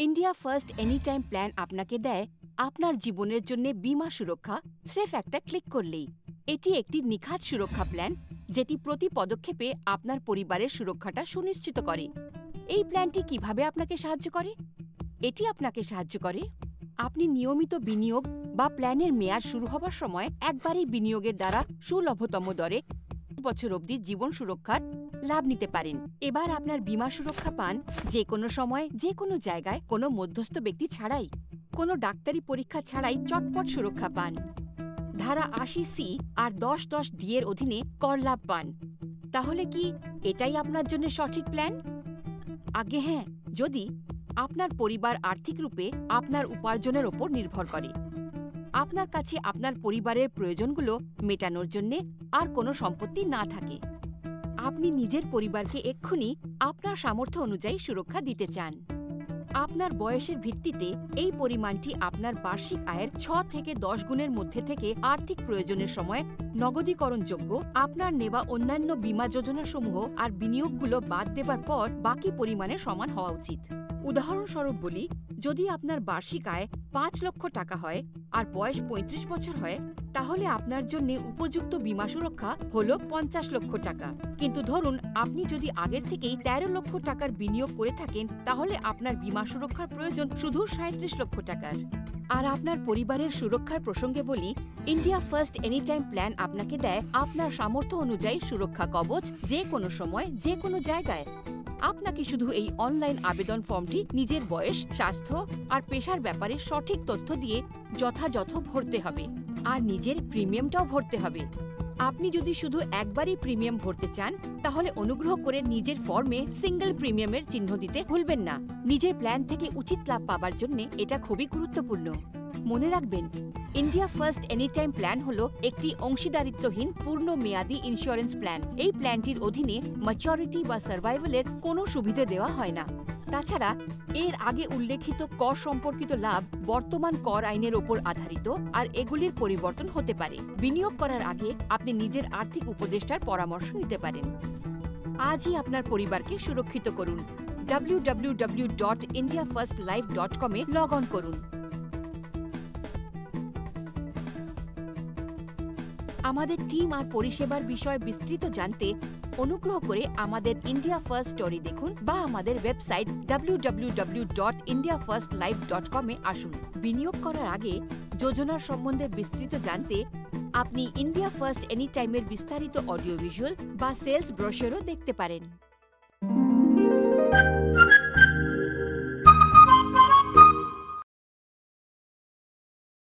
India first any time plan আপনাকে দেয় আপনার জীবনের জন্য বীমা সুরক্ষা স্রেফ একটা ক্লিক করলেই। এটি একটি নিখাত সুরক্ষা প্ল্যান যেটি প্রতি পদক্ষেপে আপনার পরিবারের সুরক্ষাটা সুনিশ্চিত করে। এই প্ল্যানটি কিভাবে আপনাকে সাহায্য করে? এটি আপনাকে সাহায্য করে আপনি নিয়মিত বিনিয়োগ বা প্ল্যানের মেয়াদ শুরু হবার সময় একবারই বিনিয়োগের দ্বারা সুলভতম দরে বছর অবধি জীবন সুরক্ষার লাভ নিতে পারেন। এবার আপনার বীমা সুরক্ষা পান যে কোনো সময় যে কোনো জায়গায় কোনো মধ্যস্থ ব্যক্তি ছাড়াই, কোনো ডাক্তারি পরীক্ষা ছাড়াই চটপট সুরক্ষা পান। ধারা ৮০C আর ১০-১০D এর অধীনে কর লাভ পান। তাহলে কি এটাই আপনার জন্য সঠিক প্ল্যান? আগে হ্যাঁ, যদি আপনার পরিবার আর্থিক রূপে আপনার উপার্জনের ওপর নির্ভর করে, আপনার কাছে আপনার পরিবারের প্রয়োজনগুলো মেটানোর জন্য আর কোনো সম্পত্তি না থাকে, আপনি নিজের পরিবারকে এক্ষুনি আপনার সামর্থ্য অনুযায়ী সুরক্ষা দিতে চান। আপনার বয়সের ভিত্তিতে এই পরিমাণটি আপনার বার্ষিক আয়ের ৬ থেকে ১০ গুণের মধ্যে থেকে আর্থিক প্রয়োজনের সময় নগদীকরণযোগ্য। আপনার নেওয়া অন্যান্য বীমা যোজনাসমূহ আর বিনিয়োগগুলো বাদ দেবার পর বাকি পরিমাণের সমান হওয়া উচিত। উদাহরণস্বরূপ বলি, যদি আপনার বার্ষিক আয় ৫ লক্ষ টাকা হয় আর বয়স ৩৫ বছর হয়, তাহলে আপনার জন্য উপযুক্ত বীমা সুরক্ষা হল ৫০ লক্ষ টাকা। কিন্তু ধরুন আপনি যদি আগের থেকেই ১৩ লক্ষ টাকার বিনিয়োগ করে থাকেন, তাহলে আপনার বীমা সুরক্ষার প্রয়োজন শুধু ৩৭ লক্ষ টাকার। আর আপনার পরিবারের সুরক্ষার প্রসঙ্গে বলি, India first any time plan আপনাকে দেয় আপনার সামর্থ্য অনুযায়ী সুরক্ষা কবচ যে কোনো সময় যে কোনো জায়গায়। আপনাকে শুধু এই অনলাইন আবেদন ফর্মটি নিজের বয়স, স্বাস্থ্য আর পেশার ব্যাপারে সঠিক তথ্য দিয়ে যথাযথ ভরতে হবে, আর নিজের প্রিমিয়ামটাও ভরতে হবে। আপনি যদি শুধু একবারই প্রিমিয়াম ভরতে চান, তাহলে অনুগ্রহ করে নিজের ফর্মে সিঙ্গেল প্রিমিয়ামের চিহ্ন দিতে ভুলবেন না। নিজের প্ল্যান থেকে উচিত লাভ পাবার জন্য এটা খুবই গুরুত্বপূর্ণ। মনে রাখবেন, India first any time plan হল একটি অংশীদারিত্বহীন পূর্ণ মেয়াদী ইন্স্যুরেন্স প্ল্যান। এই প্ল্যানটির অধীনে ম্যাচুরিটি বা সার্ভাইভালের কোনো সুবিধা দেওয়া হয় না। তাছাড়া এর আগে উল্লেখিত কর সম্পর্কিত লাভ বর্তমান কর আইনের ওপর আধারিত, আর এগুলির পরিবর্তন হতে পারে। বিনিয়োগ করার আগে আপনি নিজের আর্থিক উপদেষ্টার পরামর্শ নিতে পারেন। আজই আপনার পরিবারকে সুরক্ষিত করুন। www.indiafirstlife.com এ লগ অন করুন। আমাদের টিম আর পরিষেবার বিষয়ে বিস্তৃত জানতে অনুগ্রহ করে আমাদের ইন্ডিয়া ফার্স্ট স্টোরি দেখুন বা আমাদের ওয়েবসাইট www.indiafirstlife.com এ আসুন। বিনিয়োগ করার আগে যোজনার সম্বন্ধে বিস্তৃত জানতে আপনি ইন্ডিয়া ফার্স্ট এনি টাইমের বিস্তারিত অডিও ভিজুয়াল বা সেলস ব্রোশারও দেখতে পারেন।